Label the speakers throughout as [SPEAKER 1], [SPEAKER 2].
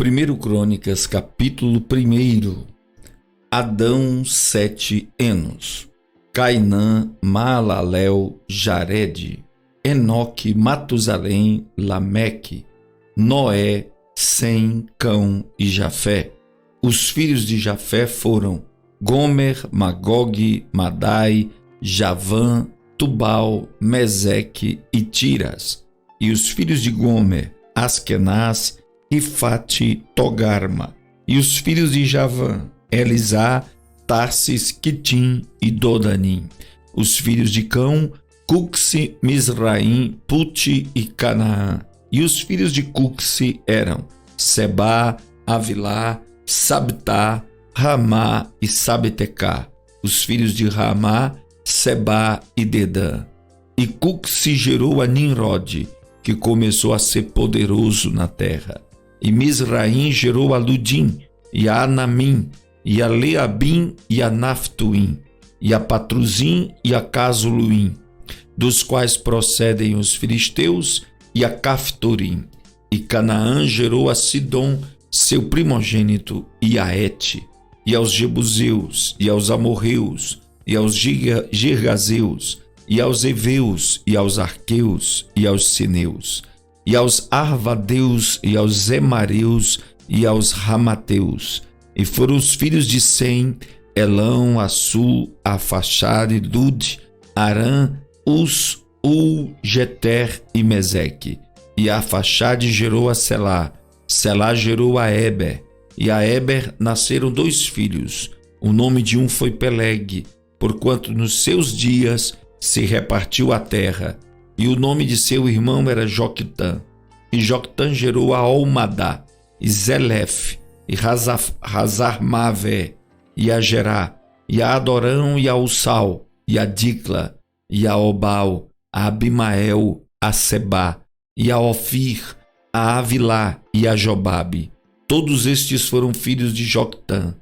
[SPEAKER 1] 1 Crônicas, capítulo 1. Adão 7 Enos, Cainã, Maalalel, Jarede, Enoque, Matusalém, Lameque, Noé, Sem, Cão e Jafé. Os filhos de Jafé foram Gomer, Magog, Madai, Javã, Tubal, Meseque e Tiras. E os filhos de Gomer, Askenaz, Rifate, Togarma. E os filhos de Javã, Elisá, Tarsis, Quitim e Dodanim. Os filhos de Cão, Cuxi, Misraim, Puti e Canaã. E os filhos de Cuxi eram Sebá, Avilá, Sabtá, Ramá e Sabtecá. Os filhos de Ramá, Sebá e Dedã. E Cuxi gerou a Nimrode, que começou a ser poderoso na terra. E Misraim gerou a Ludim, e a Anamim, e a Leabim, e a Naphtuim, e a Patruzim, e a Casluim, dos quais procedem os filisteus, e a Caftorim. E Canaã gerou a Sidom, seu primogênito, e a Et, e aos Jebuseus, e aos Amorreus, e aos Girgazeus, e aos Eveus, e aos Arqueus, e aos Sineus, e aos Arvadeus, e aos Emareus, e aos Ramateus. E foram os filhos de Sem, Elão, Assu, Afaxade, Lud, Arã, Us, Jeter e Meseque. E Afaxade gerou a Selá, Selá gerou a Eber, e a Eber nasceram 2 filhos. O nome de um foi Peleg, porquanto nos seus dias se repartiu a terra, e o nome de seu irmão era Joctã. E Joctã gerou a Olmadá, e Zelef, e Hazarmavé, e a Gerá, e a Adorão, e a Ussal, e a Dicla, e a Obal, a Abimael, a Sebá, e a Ofir, a Avilá e a Jobabe. Todos estes foram filhos de Joctã: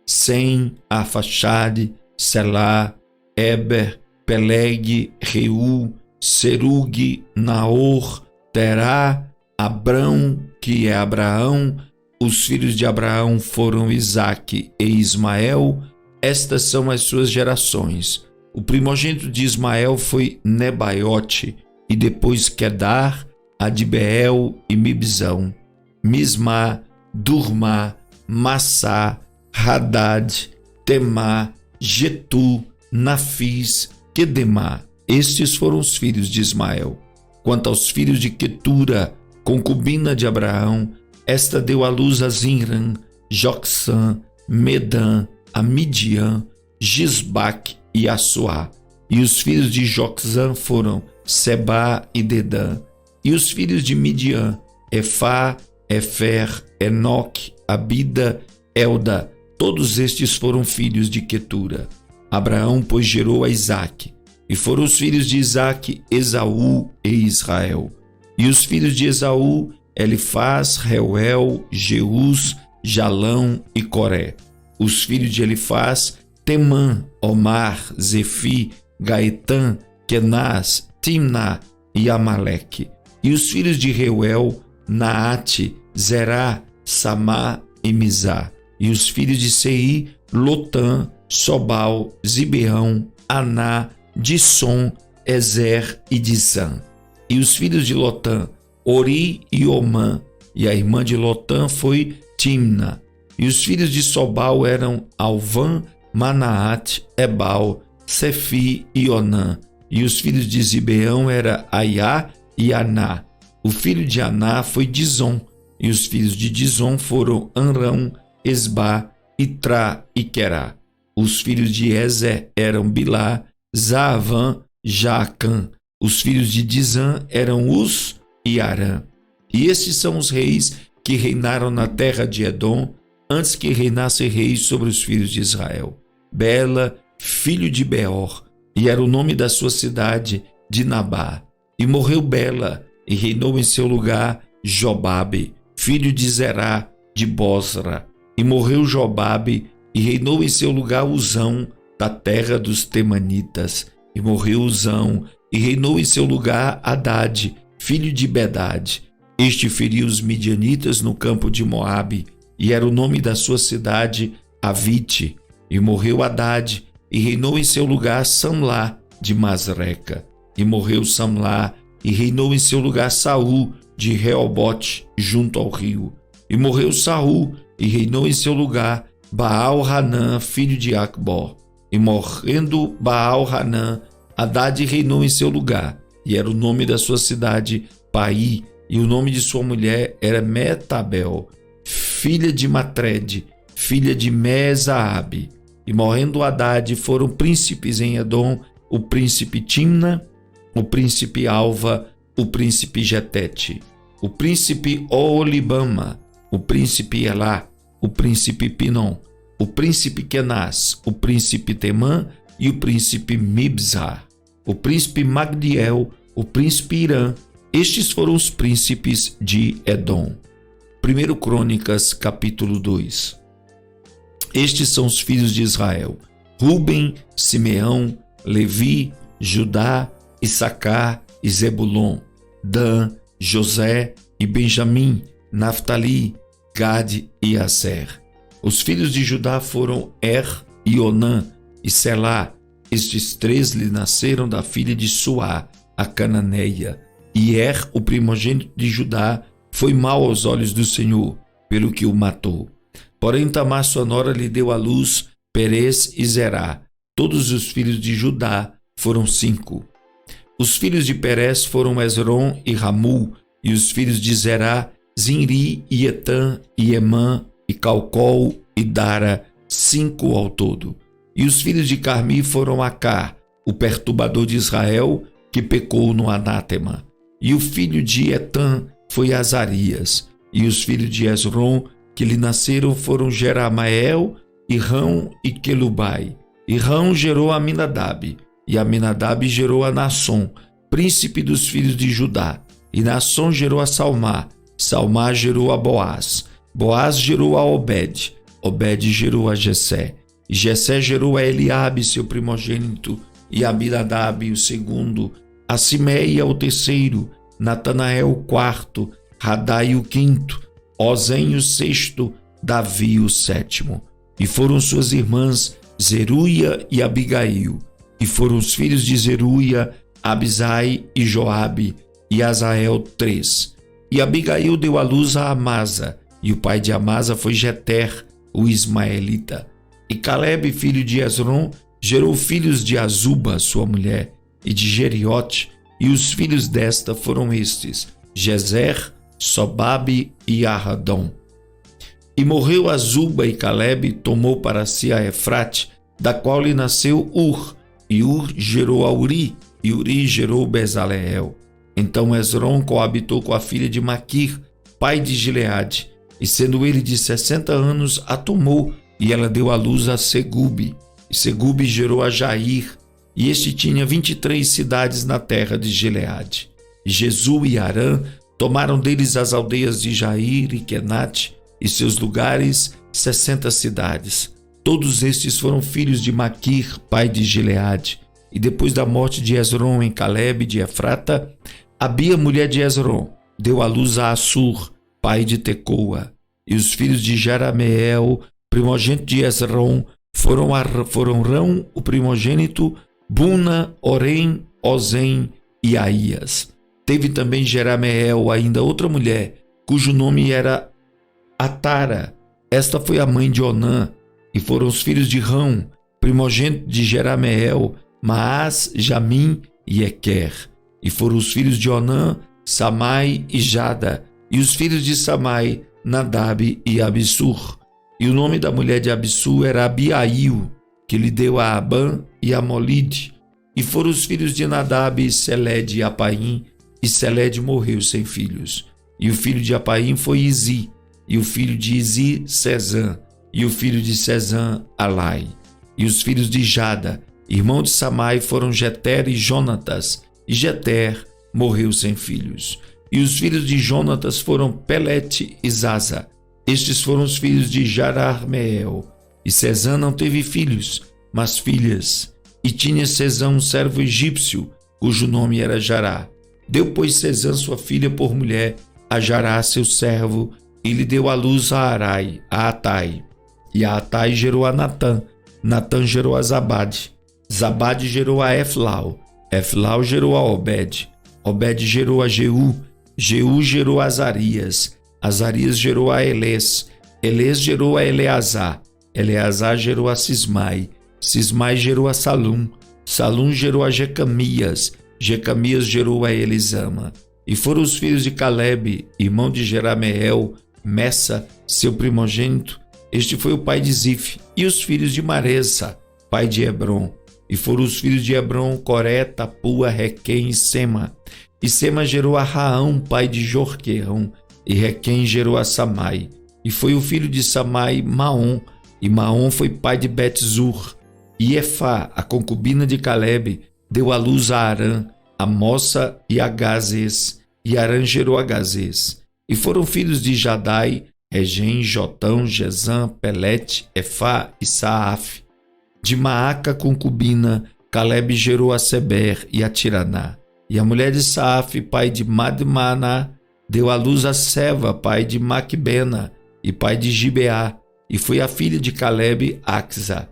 [SPEAKER 1] Sem, Afaxade, Selá, Eber, Peleg, Reu, Serug, Naor, Terá, Abrão, que é Abraão. Os filhos de Abraão foram Isaque e Ismael. Estas são as suas gerações. O primogênito de Ismael foi Nebaiote, e depois Quedar, Adbeel e Mibzão, Mismá, Durmá, Massá, Hadad, Temá, Getu, Nafis, Quedemá. Estes foram os filhos de Ismael. Quanto aos filhos de Quetura, concubina de Abraão, esta deu à luz a Zinran, Jocsã, Medã, a Midian, Gisbaque e Assuá. E os filhos de Jocsã foram Sebá e Dedã. E os filhos de Midian, Efá, Efer, Enoque, Abida, Elda. Todos estes foram filhos de Quetura. Abraão, pois, gerou a Isaque. E foram os filhos de Isaque, Esaú e Israel. E os filhos de Esaú, Elifaz, Reuel, Jeus, Jalão e Coré. Os filhos de Elifaz, Temã, Omar, Zefi, Gaetã, Kenaz, Timná e Amaleque. E os filhos de Reuel, Naate, Zerá, Samá e Mizá. E os filhos de Seir, Lotã, Sobal, Zibeão, Aná, Dissom, Ezer e Dizã. E os filhos de Lotã, Ori e Omã. E a irmã de Lotã foi Timna. E os filhos de Sobal eram Alvã, Manaate, Ebal, Sefi e Onã. E os filhos de Zibeão eram Aiá e Aná. O filho de Aná foi Dizom. E os filhos de Dizom foram Anrão, Esbá, Itrá e Querá. Os filhos de Ezer eram Bilá, Zaavã, Jaacã. Os filhos de Dizã eram Us e Arã. E estes são os reis que reinaram na terra de Edom, antes que reinasse reis sobre os filhos de Israel. Bela, filho de Beor, e era o nome da sua cidade, Dinabá. E morreu Bela, e reinou em seu lugar Jobabe, filho de Zerá, de Bosra. E morreu Jobabe, e reinou em seu lugar Uzão, da terra dos Temanitas. E morreu Uzão, e reinou em seu lugar Hadade, filho de Bedade. Este feriu os midianitas no campo de Moabe, e era o nome da sua cidade Avite. E morreu Hadade, e reinou em seu lugar Samlá de Masreca. E morreu Samlá, e reinou em seu lugar Saul de Reobote, junto ao rio. E morreu Saul, e reinou em seu lugar Baal-Hanã, filho de Acbor. E morrendo Baal-Hanã, Hadade reinou em seu lugar, e era o nome da sua cidade Pai, e o nome de sua mulher era Metabel, filha de Matred, filha de Mesaabe. E morrendo Hadade, foram príncipes em Edom, o príncipe Timna, o príncipe Alva, o príncipe Getete, o príncipe Oolibama, o príncipe Elá, o príncipe Pinom, o príncipe Kenaz, o príncipe Temã e o príncipe Mibzar, o príncipe Magdiel, o príncipe Irã. Estes foram os príncipes de Edom. 1 Crônicas, capítulo 2. Estes são os filhos de Israel: Ruben, Simeão, Levi, Judá, Issacar e Zebulon, Dan, José e Benjamim, Naftali, Gade e Aser. Os filhos de Judá foram e Onã e Selá. Estes três lhe nasceram da filha de Suá, a cananeia. E o primogênito de Judá, foi mau aos olhos do Senhor, pelo que o matou. Porém Tamar, sua nora, lhe deu à luz Perez e Zerá. Todos os filhos de Judá foram 5. Os filhos de Perez foram Esrom e Ramul, e os filhos de Zerá, Zinri e Etã e Emã e Calcol e Dara, 5 ao todo. E os filhos de Carmi foram Acá, o perturbador de Israel, que pecou no anátema. E o filho de Etã foi Azarias. E os filhos de Esrom que lhe nasceram foram Jeramael, Irão e Quelubai. Irão gerou Aminadab, e Aminadab gerou a Nasson, príncipe dos filhos de Judá. E Nasson gerou a Salmá, Salmá gerou a Boaz, Boaz gerou a Obed, Obed gerou a Jessé, e Jessé gerou a Eliabe, seu primogênito, e Aminadab o segundo, a Simeia o terceiro, Natanael o quarto, Radai o quinto, Ozem o sexto, Davi o sétimo. E foram suas irmãs Zeruia e Abigail. E foram os filhos de Zeruia, Abisai e Joabe, e Azael 3. E Abigail deu à luz a Amasa, e o pai de Amasa foi Jeter, o ismaelita. E Calebe, filho de Esrom, gerou filhos de Azuba, sua mulher, e de Jeriote, e os filhos desta foram estes: Jezer, Sobabe e Arradom. E morreu Azuba, e Calebe tomou para si a Efrate, da qual lhe nasceu Ur, e Ur gerou a Uri, e Uri gerou Bezaleel. Então Esrom coabitou com a filha de Maquir, pai de Gileade, e sendo ele de 60 anos, a tomou, e ela deu à luz a Segube. E Segube gerou a Jair, e este tinha 23 cidades na terra de Gileade. E Jesu e Arã tomaram deles as aldeias de Jair e Kenate, e seus lugares 60 cidades. Todos estes foram filhos de Maquir, pai de Gileade. E depois da morte de Esrom em Calebe de Efrata, Abia, mulher de Esrom, deu à luz a Assur, pai de Tecoa. E os filhos de Jerameel, primogênito de Esrom, foram Rão, o primogênito, Buna, Orem, Ozem e Aías. Teve também Jerameel ainda outra mulher, cujo nome era Atara. Esta foi a mãe de Onã. E foram os filhos de Rão, primogênito de Jerameel, Maás, Jamim e Equer. E foram os filhos de Onã, Samai e Jada. E os filhos de Samai, Nadab e Abissur. E o nome da mulher de Abissur era Abiail, que lhe deu a Abã e a Molide. E foram os filhos de Nadab, Seled e Apaim. E Seled morreu sem filhos. E o filho de Apaim foi Izi. E o filho de Izi, Sezã. E o filho de Sezã, Alai. E os filhos de Jada, irmão de Samai, foram Jeter e Jonatas. E Jeter morreu sem filhos. E os filhos de Jonatas foram Pelete e Zaza. Estes foram os filhos de Jararmeel. E Sezã não teve filhos, mas filhas. E tinha Sezã um servo egípcio, cujo nome era Jará. Deu, pois, Sezã sua filha por mulher, a Jará, seu servo, e lhe deu à luz a Atai. E a Atai gerou a Natã. Natã gerou a Zabade. Zabade gerou a Eflau. Eflau gerou a Obed. Obed gerou a Jeú. Jeú gerou a Azarias. Azarias gerou a Elés. Elés gerou a Eleazar. Eleazar gerou a Sismai. Sismai gerou a Salum. Salum gerou a Jecamias. Jecamias gerou a Elisama. E foram os filhos de Calebe, irmão de Jerameel, Messa, seu primogênito. Este foi o pai de Zif. E os filhos de Maresa, pai de Hebron. E foram os filhos de Hebron, Coré, Tapua, Requém e Sema. E Sema gerou a Raão, pai de Jorqueão. E Requém gerou a Samai. E foi o filho de Samai, Maom. E Maom foi pai de Bet-zur. E Efá, a concubina de Calebe, deu à luz a Arã, a Moça e a Gazes. E Arã gerou a Gazes. E foram filhos de Jadai, Regem, Jotão, Jezã, Pelete, Efá e Saaf. De Maaca, concubina, Calebe gerou a Seber e a Tiraná. E a mulher de Saaf, pai de Madmaná, deu à luz a Seva, pai de Maquibena e pai de Gibeá. E foi a filha de Calebe, Axa.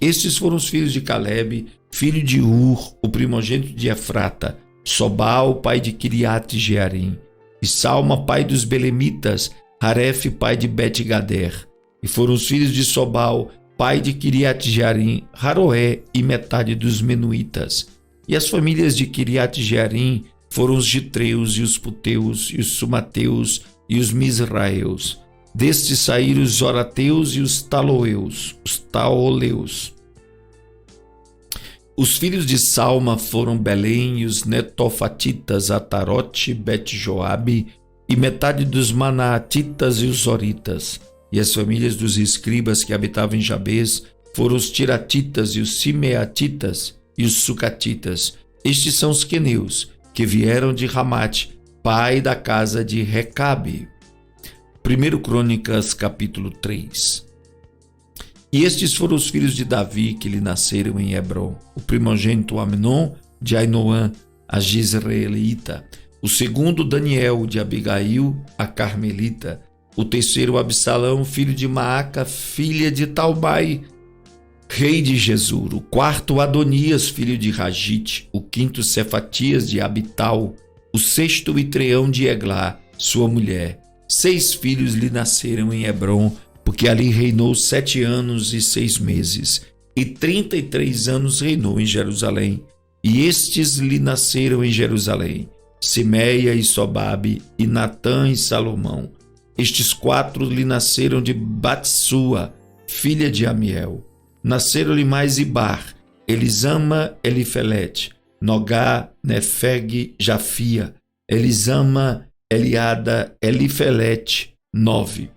[SPEAKER 1] Estes foram os filhos de Calebe, filho de Ur, o primogênito de Efrata, Sobal, pai de Kiriat Jearim, e Salma, pai dos Belemitas, Haref, pai de Bet-Gader. E foram os filhos de Sobal, pai de Kiriat Jearim, Haroé e metade dos Menuitas. E as famílias de Kiriat Jearim foram os Gitreus e os Puteus e os Sumateus e os Misraeus. Destes saíram os Zorateus e os Taloeus, os Taoleus. Os filhos de Salma foram Belém e os Netofatitas, Atarote, Bet-Joabe e metade dos Manaatitas e os Zoritas. E as famílias dos escribas que habitavam em Jabes foram os Tiratitas e os Simeatitas e os Sucatitas. Estes são os queneus, que vieram de Ramate, pai da casa de Recabe. 1 Crônicas, capítulo 3. E estes foram os filhos de Davi que lhe nasceram em Hebron: o primogênito Amnon, de Ainoã, a Jizreelita; o segundo Daniel, de Abigail, a Carmelita; o terceiro Absalão, filho de Maaca, filha de Talbai, rei de Gesur; o quarto Adonias, filho de Ragite; o quinto Cefatias, de Abital; o sexto Itreão, de Eglá, sua mulher. 6 filhos lhe nasceram em Hebron, porque ali reinou 7 anos e 6 meses, e 33 anos reinou em Jerusalém. E estes lhe nasceram em Jerusalém: Simeia e Sobabe, e Natã e Salomão. Estes 4 lhe nasceram de Batsua, filha de Amiel. Nasceram-lhe mais Ibar, Elisama, Elifelete, Nogá, Nefeg, Jafia, Elisama, Eliada, Elifelete, 9.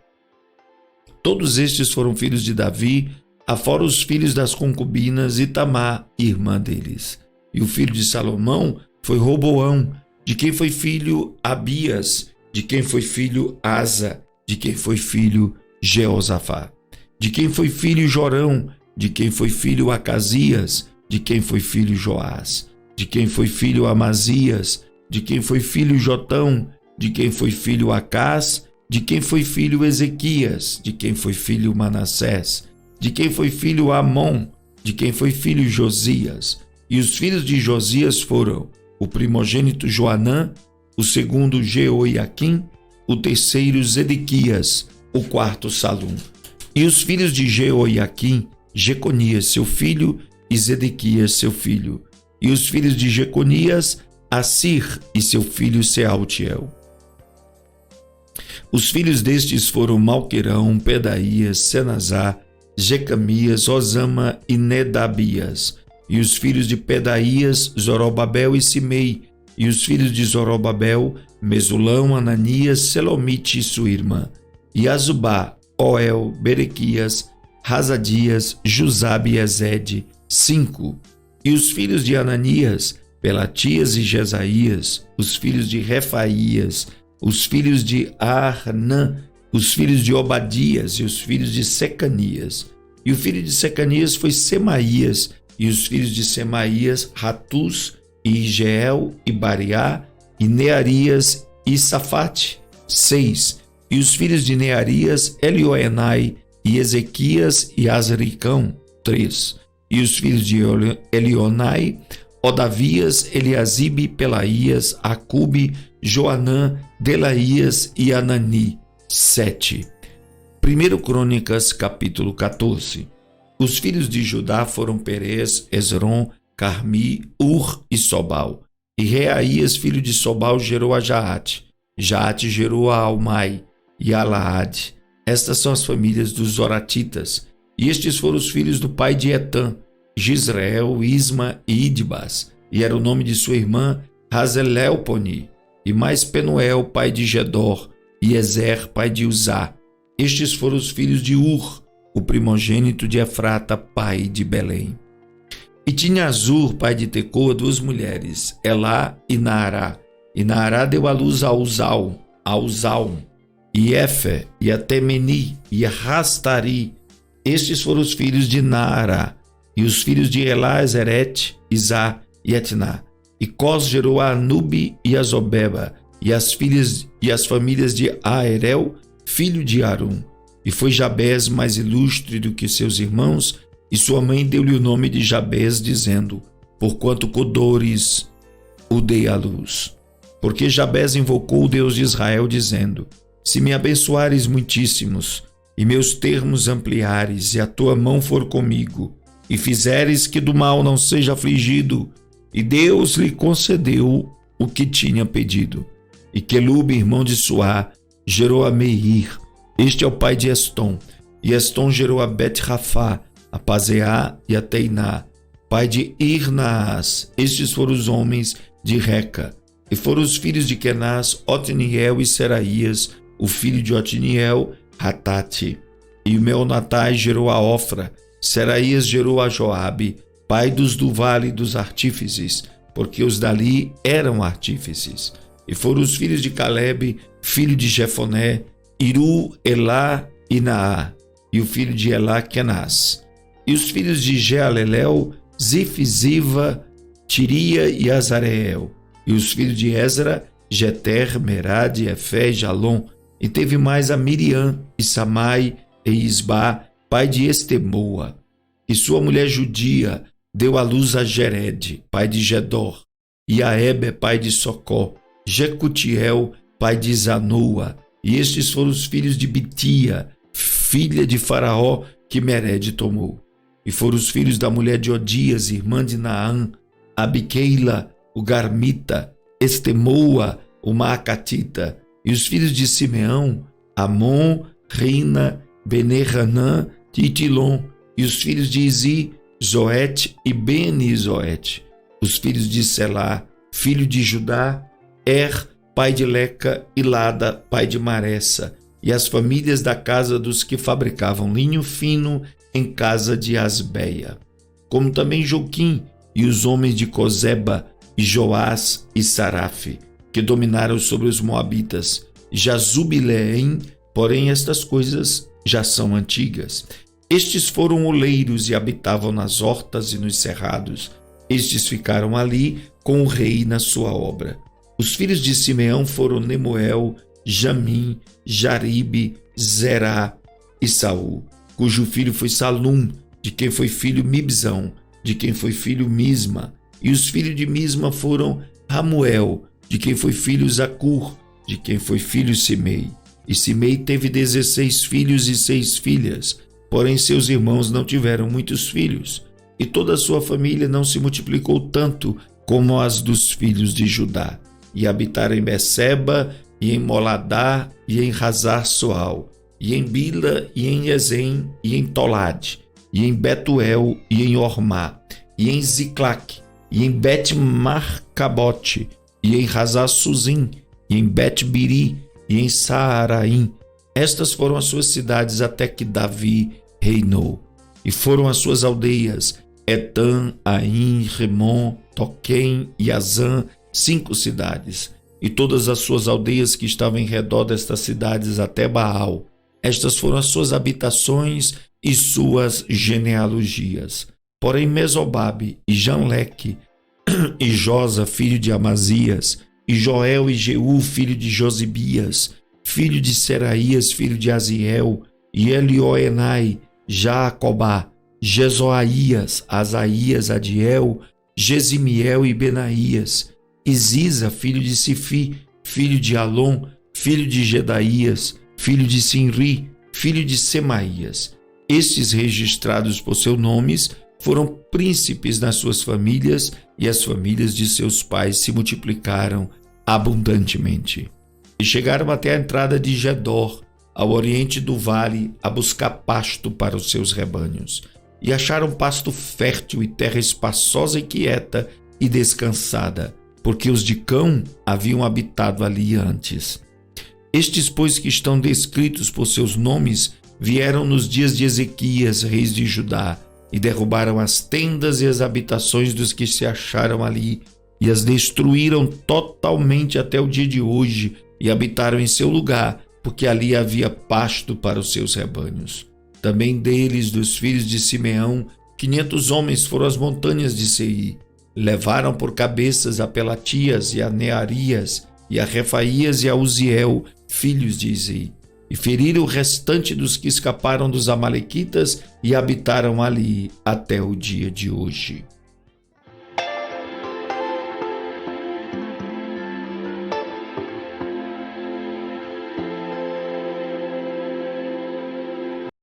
[SPEAKER 1] Todos estes foram filhos de Davi, afora os filhos das concubinas e Tamar, irmã deles. E o filho de Salomão foi Roboão, de quem foi filho Abias, de quem foi filho Asa, de quem foi filho Jeosafá, de quem foi filho Jorão, de quem foi filho Acasias, de quem foi filho Joás, de quem foi filho Amazias, de quem foi filho Jotão, de quem foi filho Acás, de quem foi filho Ezequias, de quem foi filho Manassés, de quem foi filho Amon, de quem foi filho Josias. E os filhos de Josias foram o primogênito Joanã, o segundo Jeoiaquim, o terceiro Zedequias, o quarto Salum. E os filhos de Jeoiaquim, Jeconias, seu filho, e Zedequias, seu filho. E os filhos de Jeconias, Assir e seu filho Sealtiel. Os filhos destes foram Malquerão, Pedaías, Senazar, Jecamias, Osama e Nedabias. E os filhos de Pedaías, Zorobabel e Simei. E os filhos de Zorobabel, Mesulão, Ananias, Selomite e sua irmã. E Azubá, Oel, Berequias, Razadias, Jusabe e Ezede, 5. E os filhos de Ananias, Pelatias e Jesaías, os filhos de Refaías, os filhos de Arnã, os filhos de Obadias e os filhos de Secanias. E o filho de Secanias foi Semaías, e os filhos de Semaías, Ratus, e Igeel, e Bariá, e Nearias, e Safate. 6. E os filhos de Nearias, Elioenai e Ezequias e Azricão. 3. E os filhos de Elionai, Odavias, Eliasibe, Pelaías, Acube, Joanã, Delaías e Anani. 7. 1 Crônicas, capítulo 14. Os filhos de Judá foram Perez, Esrom, Carmi, Ur e Sobal. E Reaías, filho de Sobal, gerou a Jaate. Jaate gerou a Almai e a Laade. Estas são as famílias dos Zoratitas. E estes foram os filhos do pai de Etã, Gisreel, Isma e Idbas. E era o nome de sua irmã Hazelelponi. E mais Penuel, pai de Gedor, e Ezer, pai de Uzá. Estes foram os filhos de Ur, o primogênito de Efrata, pai de Belém. E tinha Azur, pai de Tecoa, 2 mulheres, Elá e Naará. E Naará deu à luz a Uzal, e Éfer, e a Temeni, e a Rastari. Estes foram os filhos de Naará. E os filhos de Elá, Zerete, Izá e Etná. E Cós gerou a Anube e a Zobeba, e as famílias de Aerel, filho de Arum. E foi Jabés mais ilustre do que seus irmãos, e sua mãe deu-lhe o nome de Jabés, dizendo: porquanto com dores o dei à luz. Porque Jabés invocou o Deus de Israel, dizendo: se me abençoares muitíssimos, e meus termos ampliares, e a tua mão for comigo, e fizeres que do mal não seja afligido, e Deus lhe concedeu o que tinha pedido. E Quelube, irmão de Suá, gerou a Meir. Este é o pai de Estom. E Estom gerou a Bet-Rafá, a Pazeá e a Teiná, pai de Irnaás. Estes foram os homens de Reca. E foram os filhos de Kenaz, Otniel e Seraías, o filho de Otniel, Hatate. E Meonatai gerou a Ofra. Seraías gerou a Joabe, pai dos do vale dos artífices, porque os dali eram artífices. E foram os filhos de Calebe, filho de Jefoné, Iru, Elá e Naá, e o filho de Elá, Kenaz. E os filhos de Jealelel, Zif, Ziva, Tiria e Azareel. E os filhos de Ezra, Jeter, Merade, Efé e Jalom. E teve mais a Miriam, e Samai e Isbá, pai de Estemoa. E sua mulher judia deu à luz a Jered, pai de Gedor, e a Eber, pai de Socó, Jecutiel, pai de Zanoa. E estes foram os filhos de Bitia, filha de Faraó, que Mered tomou. E foram os filhos da mulher de Odias, irmã de Naã, Abiqueila, o Garmita, Estemoa, o Maacatita. E os filhos de Simeão, Amon, Rina, Benerranã e Tilom. E os filhos de Izi, Zoete e Beni-Zoete. Os filhos de Selá, filho de Judá, pai de Leca, e Lada, pai de Maressa, e as famílias da casa dos que fabricavam linho fino em casa de Asbeia. Como também Joquim e os homens de Cozeba, e Joás e Sarafe, que dominaram sobre os moabitas, Jazubileém, porém estas coisas já são antigas. Estes foram oleiros e habitavam nas hortas e nos cerrados. Estes ficaram ali com o rei na sua obra. Os filhos de Simeão foram Nemuel, Jamim, Jaribe, Zerá e Saul, cujo filho foi Salum, de quem foi filho Mibzão, de quem foi filho Misma. E os filhos de Misma foram Ramuel, de quem foi filho Zacur, de quem foi filho Simei. E Simei teve 16 filhos e 6 filhas, porém seus irmãos não tiveram muitos filhos. E toda a sua família não se multiplicou tanto como as dos filhos de Judá. E habitaram em Beceba, e em Moladá, e em Hazar-Soal, e em Bila, e em Ezem, e em Tolade, e em Betuel, e em Ormá, e em Ziclac, e em Bet-Marcabote, e em Hazar-Suzim, e em Bet-Biri, e em Saaraim. Estas foram as suas cidades até que Davi reinou. E foram as suas aldeias, Etã, Aim, Remon, Toquém e Azã, 5 cidades, e todas as suas aldeias que estavam em redor destas cidades até Baal. Estas foram as suas habitações e suas genealogias. Porém Mesobabe e Janleque e Josa, filho de Amazias, e Joel e Jeú, filho de Josibias, filho de Seraías, filho de Aziel, e Elioenai, Jacobá, Jezoaías, Asaías, Adiel, Gesimiel e Benaías, Isiza, filho de Sifi, filho de Alon, filho de Gedaías, filho de Sinri, filho de Semaías. Estes, registrados por seus nomes, foram príncipes nas suas famílias, e as famílias de seus pais se multiplicaram abundantemente. E chegaram até a entrada de Gedor, ao oriente do vale, a buscar pasto para os seus rebanhos. E acharam pasto fértil e terra espaçosa e quieta e descansada, porque os de Cão haviam habitado ali antes. Estes, pois, que estão descritos por seus nomes, vieram nos dias de Ezequias, reis de Judá, e derrubaram as tendas e as habitações dos que se acharam ali, e as destruíram totalmente até o dia de hoje, e habitaram em seu lugar, porque ali havia pasto para os seus rebanhos. Também deles, dos filhos de Simeão, 500 homens foram às montanhas de Seir. Levaram por cabeças a Pelatias e a Nearias, e a Refaías e a Uziel, filhos de Izei, e feriram o restante dos que escaparam dos amalequitas e habitaram ali até o dia de hoje.